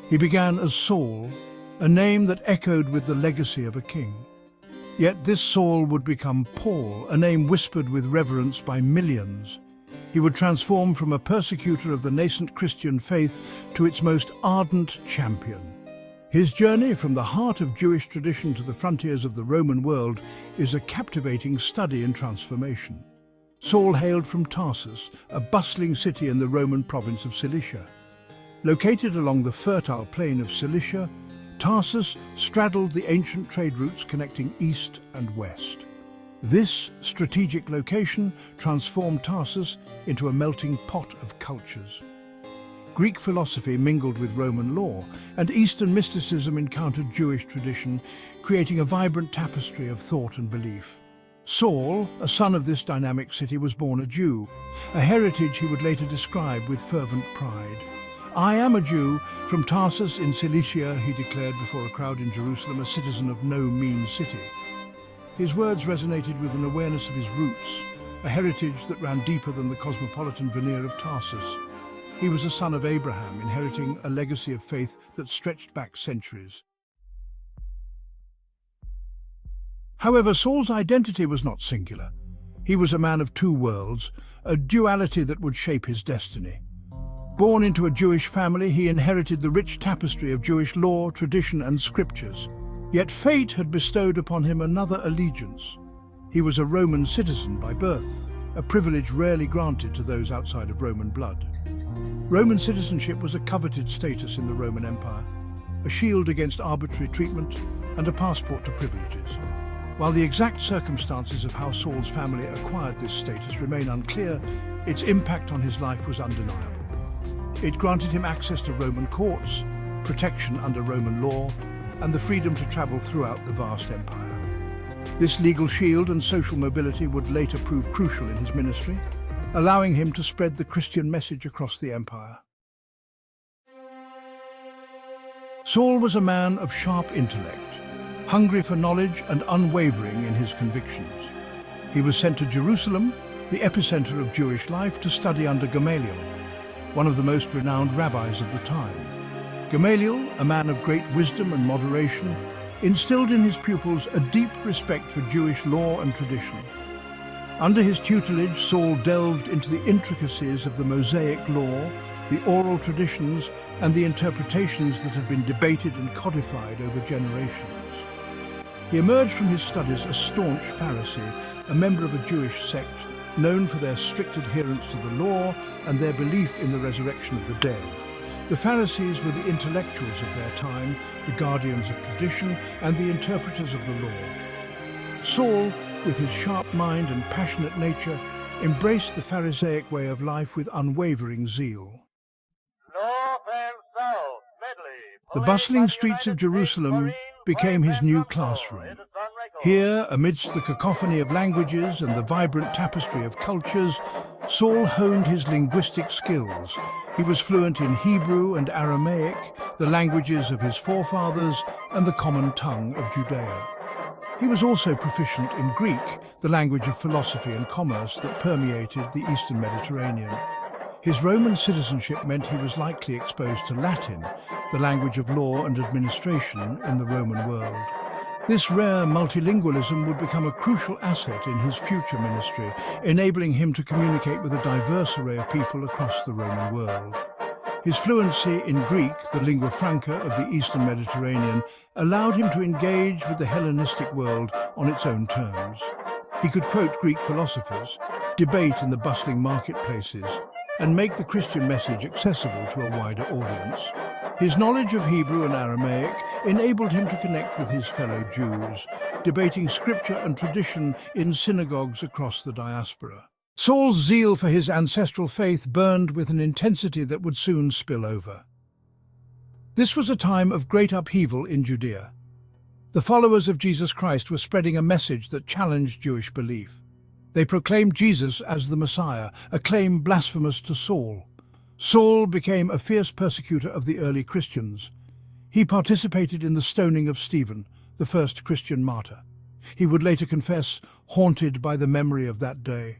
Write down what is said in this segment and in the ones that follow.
He began as Saul, a name that echoed with the legacy of a king. Yet this Saul would become Paul, a name whispered with reverence by millions. He would transform from a persecutor of the nascent Christian faith to its most ardent champion. His journey from the heart of Jewish tradition to the frontiers of the Roman world is a captivating study in transformation. Saul hailed from Tarsus, a bustling city in the Roman province of Cilicia. Located along the fertile plain of Cilicia, Tarsus straddled the ancient trade routes connecting east and west. This strategic location transformed Tarsus into a melting pot of cultures. Greek philosophy mingled with Roman law, and Eastern mysticism encountered Jewish tradition, creating a vibrant tapestry of thought and belief. Saul, a son of this dynamic city, was born a Jew, a heritage he would later describe with fervent pride. "I am a Jew from Tarsus in Cilicia," he declared before a crowd in Jerusalem, a citizen of no mean city. His words resonated with an awareness of his roots, a heritage that ran deeper than the cosmopolitan veneer of Tarsus. He was a son of Abraham, inheriting a legacy of faith that stretched back centuries. However, Saul's identity was not singular. He was a man of two worlds, a duality that would shape his destiny. Born into a Jewish family, he inherited the rich tapestry of Jewish law, tradition, and scriptures. Yet fate had bestowed upon him another allegiance. He was a Roman citizen by birth, a privilege rarely granted to those outside of Roman blood. Roman citizenship was a coveted status in the Roman Empire, a shield against arbitrary treatment and a passport to privileges. While the exact circumstances of how Saul's family acquired this status remain unclear, its impact on his life was undeniable. It granted him access to Roman courts, protection under Roman law, and the freedom to travel throughout the vast empire. This legal shield and social mobility would later prove crucial in his ministry, allowing him to spread the Christian message across the empire. Saul was a man of sharp intellect, hungry for knowledge and unwavering in his convictions. He was sent to Jerusalem, the epicenter of Jewish life, to study under Gamaliel, one of the most renowned rabbis of the time. Gamaliel, a man of great wisdom and moderation, instilled in his pupils a deep respect for Jewish law and tradition. Under his tutelage, Saul delved into the intricacies of the Mosaic law, the oral traditions, and the interpretations that had been debated and codified over generations. He emerged from his studies a staunch Pharisee, a member of a Jewish sect known for their strict adherence to the law and their belief in the resurrection of the dead. The Pharisees were the intellectuals of their time, the guardians of tradition, and the interpreters of the law. Saul, with his sharp mind and passionate nature, embraced the Pharisaic way of life with unwavering zeal. The bustling streets of Jerusalem became his new classroom. Here, amidst the cacophony of languages and the vibrant tapestry of cultures, Saul honed his linguistic skills. He was fluent in Hebrew and Aramaic, the languages of his forefathers, and the common tongue of Judea. He was also proficient in Greek, the language of philosophy and commerce that permeated the Eastern Mediterranean. His Roman citizenship meant he was likely exposed to Latin, the language of law and administration in the Roman world. This rare multilingualism would become a crucial asset in his future ministry, enabling him to communicate with a diverse array of people across the Roman world. His fluency in Greek, the lingua franca of the Eastern Mediterranean, allowed him to engage with the Hellenistic world on its own terms. He could quote Greek philosophers, debate in the bustling marketplaces, and make the Christian message accessible to a wider audience. His knowledge of Hebrew and Aramaic enabled him to connect with his fellow Jews, debating scripture and tradition in synagogues across the diaspora. Saul's zeal for his ancestral faith burned with an intensity that would soon spill over. This was a time of great upheaval in Judea. The followers of Jesus Christ were spreading a message that challenged Jewish belief. They proclaimed Jesus as the Messiah, a claim blasphemous to Saul. Saul became a fierce persecutor of the early Christians. He participated in the stoning of Stephen, the first Christian martyr. He would later confess, haunted by the memory of that day.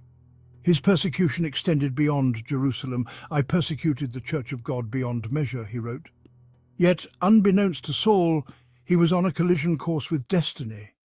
His persecution extended beyond Jerusalem. "I persecuted the Church of God beyond measure," he wrote. Yet, unbeknownst to Saul, he was on a collision course with destiny.